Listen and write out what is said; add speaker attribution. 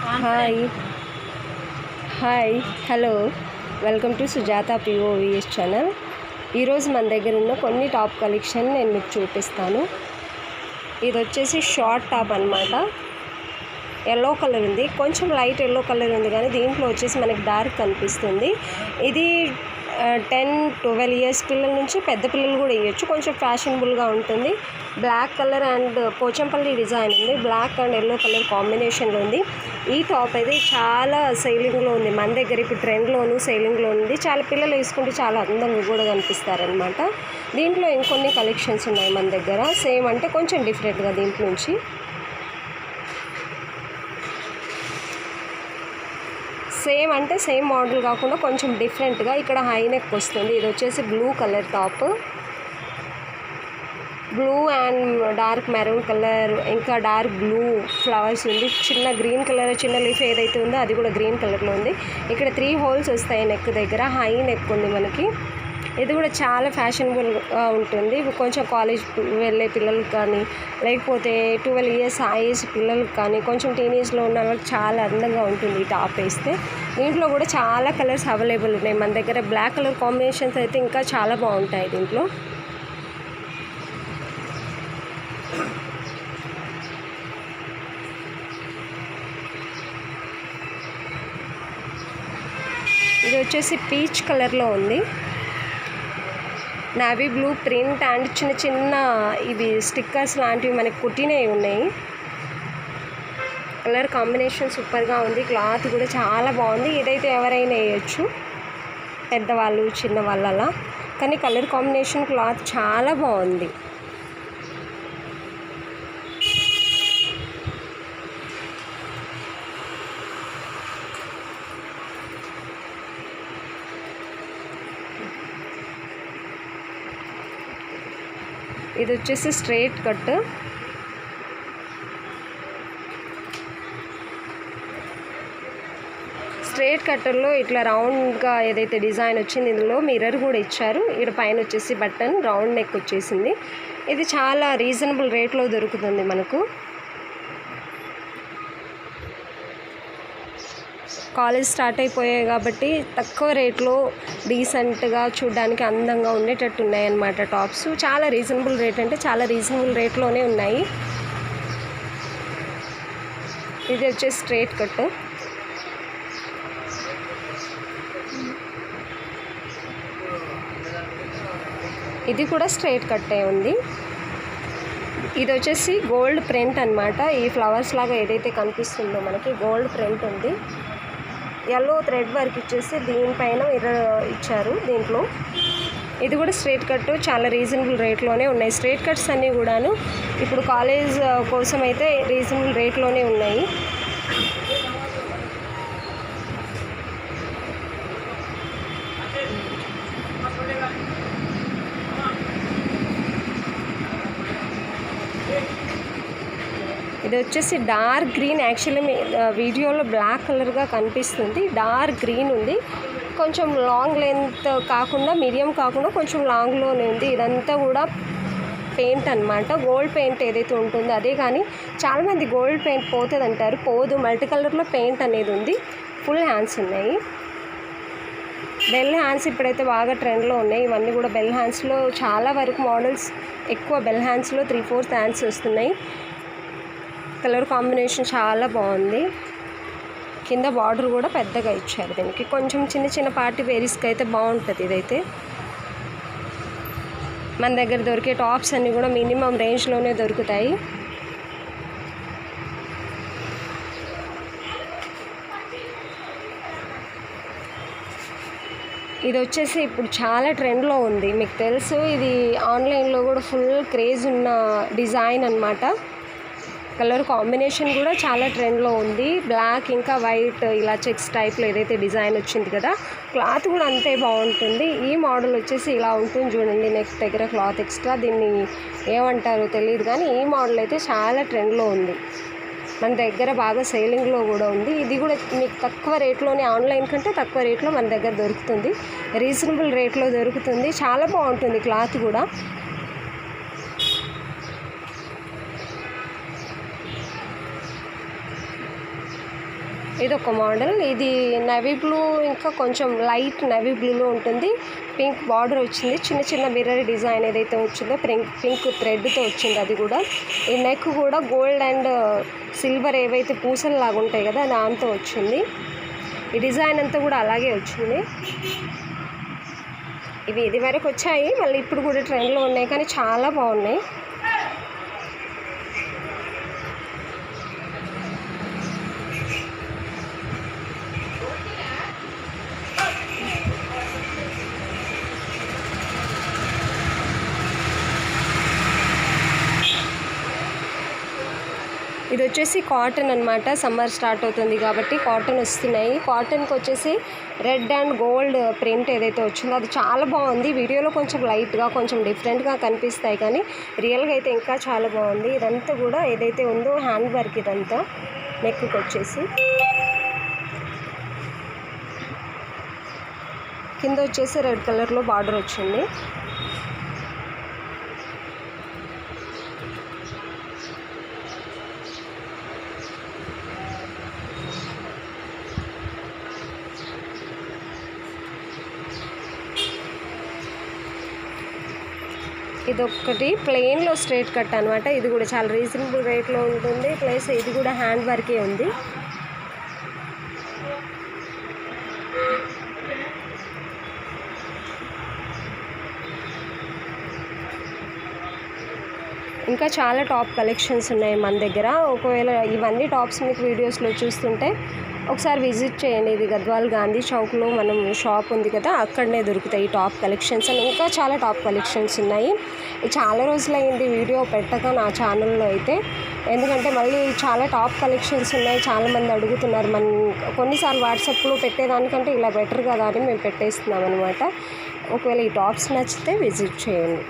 Speaker 1: Hi, hello, welcome to Sujata POVS channel. ఈరోజు మన దగ్గర ఉన్న కొన్ని టాప్ కలెక్షన్ నేను మీకు చూపిస్తాను. ఇది వచ్చేసి షార్ట్ టాప్ అనమాట. ఎల్లో కలర్ ఉంది, కొంచెం లైట్ ఎల్లో కలర్ ఉంది, కానీ దీంట్లో వచ్చేసి మనకి డార్క్ కనిపిస్తుంది. ఇది 10-12 ఇయర్స్ పిల్లల నుంచి పెద్ద పిల్లలు కూడా వేయచ్చు. కొంచెం ఫ్యాషనబుల్గా ఉంటుంది. Black colour and Pochampalli design ఉంది. బ్లాక్ అండ్ ఎల్లో కలర్ కాంబినేషన్లో ఉంది. ఈ టాప్ అయితే చాలా సేలింగ్లో ఉంది మన దగ్గర. ఇప్పుడు ట్రెండ్లోను సేలింగ్లో ఉంది. చాలా పిల్లలు వేసుకుంటే చాలా అందంగా కూడా కనిపిస్తారనమాట. దీంట్లో ఇంకొన్ని కలెక్షన్స్ ఉన్నాయి మన దగ్గర. సేమ్ అంటే కొంచెం డిఫరెంట్గా దీంట్లో నుంచి. సేమ్ అంటే సేమ్ మోడల్ కాకుండా కొంచెం డిఫరెంట్గా ఇక్కడ హై నెక్ వస్తుంది. ఇది వచ్చేసి blue colour top, blue and dark maroon colour, ఇంకా డార్క్ బ్లూ ఫ్లవర్స్ ఉంది. చిన్న గ్రీన్ కలర్ చిన్న లీఫ్ ఏదైతే ఉందో అది కూడా గ్రీన్ కలర్లో ఉంది. ఇక్కడ 3 హోల్స్ వస్తాయి నెక్ దగ్గర. హై నెక్ ఉంది మనకి. ఇది కూడా చాలా ఫ్యాషనబుల్గా ఉంటుంది. కొంచెం కాలేజ్ వెళ్ళే పిల్లలకు కానీ, లేకపోతే 12 ఇయర్స్ ఆ ఏజ్ పిల్లలకు కానీ, కొంచెం టీనేజ్లో ఉన్న వాళ్ళకి చాలా అందంగా ఉంటుంది ఈ టాప్ వేస్తే. దీంట్లో కూడా చాలా కలర్స్ అవైలబుల్ ఉన్నాయి మన దగ్గర. బ్లాక్ కలర్ కాంబినేషన్స్ అయితే ఇంకా చాలా బాగుంటాయి దీంట్లో. ఇది వచ్చేసి పీచ్ కలర్లో ఉంది. నావీ బ్లూ ప్రింట్ అండ్ చిన్న చిన్న ఇవి స్టిక్కర్స్ లాంటివి మనకి కుట్టినవి ఉన్నాయి. కలర్ కాంబినేషన్ సూపర్గా ఉంది. క్లాత్ కూడా చాలా బాగుంది. ఇదైతే ఎవరైనా వేయచ్చు, పెద్దవాళ్ళు చిన్నవాళ్ళు అలా. కానీ కలర్ కాంబినేషన్ క్లాత్ చాలా బాగుంది. ఇది వచ్చేసి స్ట్రైట్ కట్. స్ట్రైట్ కట్టర్లో ఇట్లా రౌండ్గా ఏదైతే డిజైన్ వచ్చింది, ఇందులో మిర్రర్ కూడా ఇచ్చారు. ఇక్కడ పైన వచ్చేసి బటన్ రౌండ్ నెక్ వచ్చేసింది. ఇది చాలా రీజనబుల్ రేట్లో దొరుకుతుంది మనకు. కాలేజ్ స్టార్ట్ అయిపోయాయి కాబట్టి తక్కువ రేట్లో డీసెంట్గా చూడడానికి అందంగా ఉండేటట్టు ఉన్నాయన్నమాట టాప్స్. చాలా రీజనబుల్ రేట్ అంటే చాలా రీజనబుల్ రేట్లోనే ఉన్నాయి. ఇది వచ్చేసి స్ట్రైట్ కట్. ఇది కూడా స్ట్రైట్ కట్టే ఉంది. ఇది వచ్చేసి గోల్డ్ ప్రింట్ అనమాట. ఈ ఫ్లవర్స్ లాగా ఏదైతే కనిపిస్తుందో మనకి గోల్డ్ ప్రింట్ ఉంది. ఎల్లో థ్రెడ్ వర్క్ ఇచ్చేసి దీనిపైన ఇచ్చారు దీంట్లో. ఇది కూడా స్ట్రైట్ కట్. చాలా రీజనబుల్ రేట్లోనే ఉన్నాయి. స్ట్రైట్ కట్స్ అన్నీ కూడాను ఇప్పుడు కాలేజ్ కోసం అయితే రీజనబుల్ రేట్లోనే ఉన్నాయి. ఇది వచ్చేసి డార్క్ గ్రీన్. యాక్చువల్లీ వీడియోలో బ్లాక్ కలర్గా కనిపిస్తుంది. డార్క్ గ్రీన్ ఉంది. కొంచెం లాంగ్ లెంత్ కాకుండా, మీడియం కాకుండా కొంచెం లాంగ్లోనే ఉంది. ఇదంతా కూడా పెయింట్ అనమాట. గోల్డ్ పెయింట్ ఏదైతే ఉంటుందో అదే. కానీ చాలామంది గోల్డ్ పెయింట్ పోతుంది అంటారు. పోదు. మల్టీ కలర్లో పెయింట్ అనేది ఉంది. ఫుల్ హ్యాండ్స్ ఉన్నాయి. బెల్ హ్యాండ్స్ ఇప్పుడైతే బాగా ట్రెండ్లో ఉన్నాయి. ఇవన్నీ కూడా బెల్ హ్యాండ్స్లో చాలా వరకు మోడల్స్ ఎక్కువ బెల్ హ్యాండ్స్లో 3/4 హ్యాండ్స్ వస్తున్నాయి. కలర్ కాంబినేషన్ చాలా బాగుంది. కింద బార్డర్ కూడా పెద్దగా ఇచ్చారు దీనికి. కొంచెం చిన్న చిన్న పార్టీ వేరీస్కి అయితే బాగుంటుంది. ఇదైతే మన దగ్గర దొరికే టాప్స్ అన్నీ కూడా మినిమం రేంజ్లోనే దొరుకుతాయి. ఇది వచ్చేసి ఇప్పుడు చాలా ట్రెండ్లో ఉంది. మీకు తెలుసు, ఇది ఆన్లైన్లో కూడా ఫుల్ క్రేజ్ ఉన్న డిజైన్ అన్నమాట. కలర్ కాంబినేషన్ కూడా చాలా ట్రెండ్లో ఉంది. బ్లాక్ ఇంకా వైట్ ఇలా చెక్స్ టైప్లో ఏదైతే డిజైన్ వచ్చింది కదా, క్లాత్ కూడా అంతే బాగుంటుంది. ఈ మోడల్ వచ్చేసి ఇలా ఉంటుంది చూడండి. నెక్స్ట్ దగ్గర క్లాత్ ఎక్స్ట్రా, దీన్ని ఏమంటారో తెలియదు, కానీ ఈ మోడల్ అయితే చాలా ట్రెండ్లో ఉంది. మన దగ్గర బాగా సేలింగ్లో కూడా ఉంది. ఇది కూడా మీకు తక్కువ రేట్లోనే, ఆన్లైన్ కంటే తక్కువ రేట్లో మన దగ్గర దొరుకుతుంది. రీజనబుల్ రేట్లో దొరుకుతుంది. చాలా బాగుంటుంది క్లాత్ కూడా. ఇది ఒక మోడల్. ఇది నేవీ బ్లూ, ఇంకా కొంచెం లైట్ నేవీ బ్లూలో ఉంటుంది. పింక్ బార్డర్ వచ్చింది. చిన్న చిన్న మిర్రర్ డిజైన్ ఏదైతే వచ్చిందో పింక్ థ్రెడ్తో వచ్చింది. అది కూడా ఈ నెక్ కూడా గోల్డ్ అండ్ సిల్వర్ ఏవైతే పూసలు లాగా ఉంటాయి కదా దాంతో వచ్చింది. ఈ డిజైన్ అంతా కూడా అలాగే వచ్చింది. ఇవి ఇది వరకు వచ్చాయి, మళ్ళీ ఇప్పుడు కూడా ట్రెండ్లో ఉన్నాయి, కానీ చాలా బాగున్నాయి. ఇది వచ్చేసి కాటన్ అనమాట. సమ్మర్ స్టార్ట్ అవుతుంది కాబట్టి కాటన్ వస్తున్నాయి. కాటన్కి వచ్చేసి రెడ్ అండ్ గోల్డ్ ప్రింట్ ఏదైతే వచ్చిందో అది చాలా బాగుంది. వీడియోలో కొంచెం లైట్గా కొంచెం డిఫరెంట్గా కనిపిస్తాయి, కానీ రియల్గా అయితే ఇంకా చాలా బాగుంది. ఇదంతా కూడా ఏదైతే ఉందో హ్యాండ్ వర్క్, ఇదంతా నెక్కి వచ్చేసి కింద వచ్చేసి రెడ్ కలర్లో బార్డర్ వచ్చింది. ఇదొక్కటి ప్లెయిన్లో స్ట్రైట్ కట్ అనమాట. ఇది కూడా చాలా రీజనబుల్ రేట్లో ఉంటుంది. ప్లస్ ఇది కూడా హ్యాండ్ వర్కే ఉంది. ఇంకా చాలా టాప్ కలెక్షన్స్ ఉన్నాయి మన దగ్గర. ఒకవేళ ఇవన్నీ టాప్స్ మీకు వీడియోస్లో చూస్తుంటే ఒకసారి విజిట్ చేయండి. ఇది గద్వాల్ గాంధీ చౌక్లో మనం షాప్ ఉంది కదా, అక్కడనే దొరుకుతాయి ఈ టాప్ కలెక్షన్స్. అని ఇంకా చాలా టాప్ కలెక్షన్స్ ఉన్నాయి. చాలా రోజులైంది వీడియో పెట్టక నా ఛానల్లో అయితే, ఎందుకంటే మళ్ళీ చాలా టాప్ కలెక్షన్స్ ఉన్నాయి. చాలామంది అడుగుతున్నారు. మనం కొన్నిసార్లు వాట్సాప్లో పెట్టేదానికంటే ఇలా బెటర్ కదా అని మేము పెట్టేస్తున్నాం అనమాట. ఒకవేళ ఈ టాప్స్ నచ్చితే విజిట్ చేయండి.